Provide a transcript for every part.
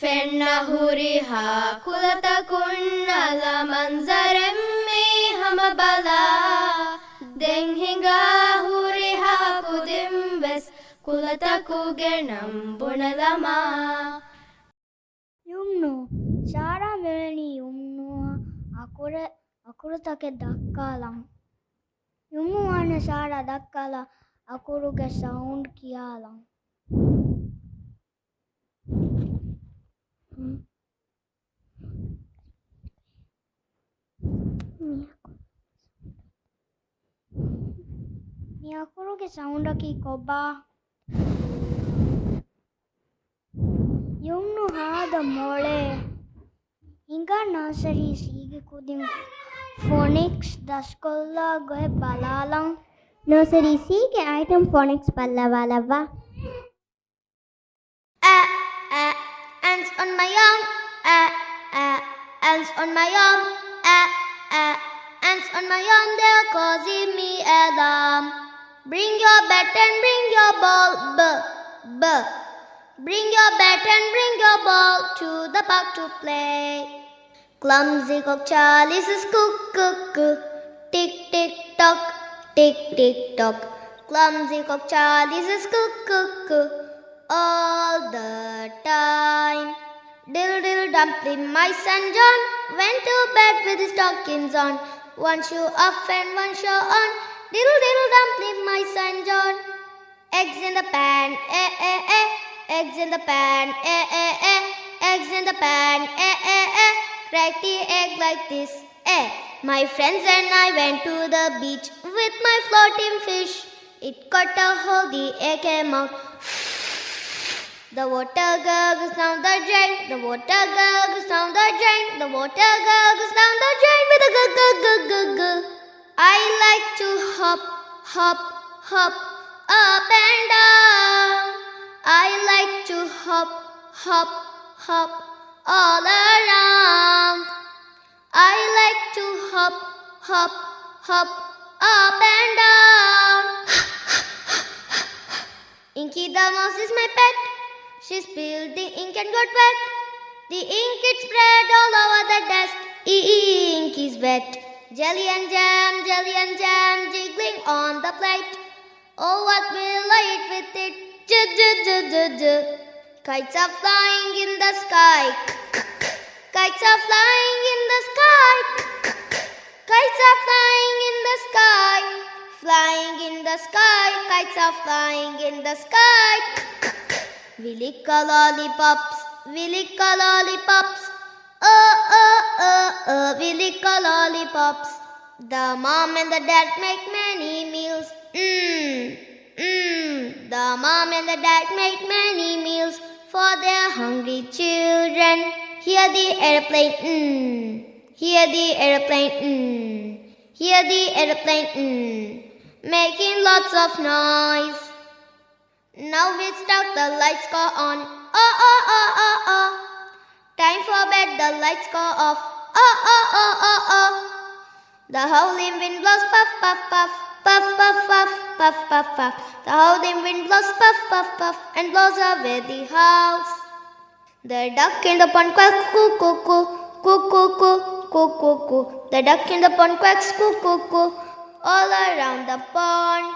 ಫೆನ್ನಹುರಿಹಾ ಕುಲತಕುನ್ನಲ ಮಂಜರೆಮ್ಮೆ ಹಮಬಲ ದೆಂಹಿಂಗಾ ಹುರಿಹಾ ಕುದಿಂಬೆಸ್ ಕುಲತಕುಗೆಣಂ ಬುಣಲಮಾ යුම්නු සාරා මෙවැනි යුම්නුව අකුරුතක දක්කාලම් යුම්නුවාන සාරා දක්කාලා අකුරුගේ සවුන්ඩ් කියාලම් මේ අකුරුගේ සවුන්ඩ් එකේ කොබා යුම්නු හාද මොලේ Inga Nursery C kudin Phonics daskollah goe balalang Nursery C के item phonics palla wala wa ants on my arm ants on my arm ants on my arm they're causing me alarm bring your bat and bring your ball bring your bat and bring your ball to the park to play. Clumsy cock Charlie says cuckoo, tick tick tock, tick tick tock. Clumsy cock Charlie says cuckoo all the time. Diddle diddle dumpling, my son John went to bed with his stockings on. One shoe off and one shoe on. Diddle diddle dumpling, my son John. Eggs in the pan, eggs in the pan, eggs in the pan, crack the egg like this, My friends and I went to the beach with my floating fish. It got a hold, the egg came out. The water gurgles down the drain, the water gurgles down the drain, the water gurgles down the drain with a gurgle. I like to hop, hop, hop, up and down. I like to hop, hop, hop all around. I like to hop, hop, hop up and down. Inky the mouse is my pet. She spilled the ink and got wet. The ink it spread all over the desk. Ink is wet. Jelly and jam, jiggling on the plate. Oh, what will I eat with it? Kites are flying in the sky. Kites are flying in the sky. Kites are flying in the sky. Flying in the sky. Kites are flying in the sky. We lick our lollipops. We lick our lollipops. We lick our lollipops. The mom and the dad make many meals. The mom and the dad make many meals for their hungry children. Hear the airplane, hear the airplane, hear the airplane, making lots of noise. Now it's dark, the lights go on. Time for bed, the lights go off. The howling wind blows puff, puff, puff. Puff, puff, puff, puff, puff, puff. The howling wind blows puff, puff, puff, and blows away the house. The duck in the pond quacks cuckoo, cuckoo, cuckoo. The duck in the pond quacks cuckoo, all around the pond.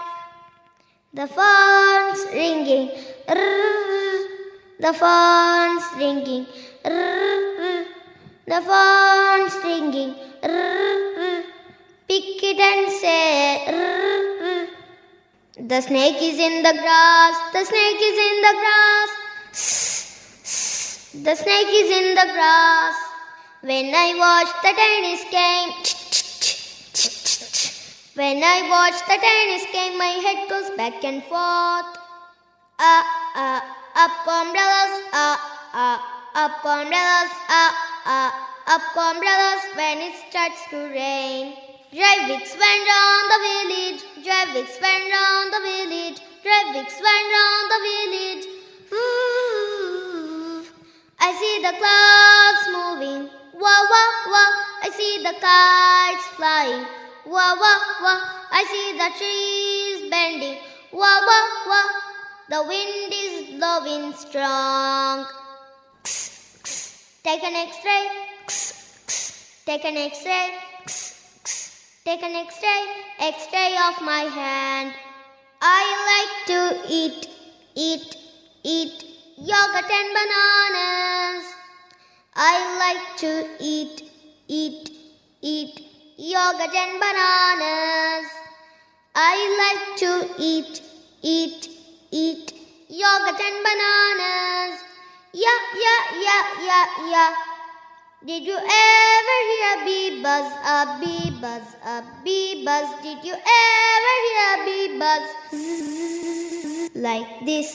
The phone's ringing, the phone's ringing, the phone's ringing. Pick it and say, the snake is in the grass, the snake is in the grass, the snake is in the grass. When I watch the tennis game, when I watch the tennis game, my head goes back and forth. Up go umbrellas, up go umbrellas, up go umbrellas when it starts to rain. Drivix went round the village, Drivix went round the village, Drivix went round the village. Ooh, I see the clouds moving, wah, wah, wah. I see the kites flying, wah, wah, wah. I see the trees bending, wah, wah, wah. The wind is blowing strong. Take an X-ray. Take an X-ray. Take an X-ray. X-ray of my hand. I like to eat yogurt and bananas. I like to eat yogurt and bananas. I like to eat yogurt and bananas. Yeah. Did you ever hear a bee buzz, a bee buzz, a bee buzz? Did you ever hear a bee buzz? Like this.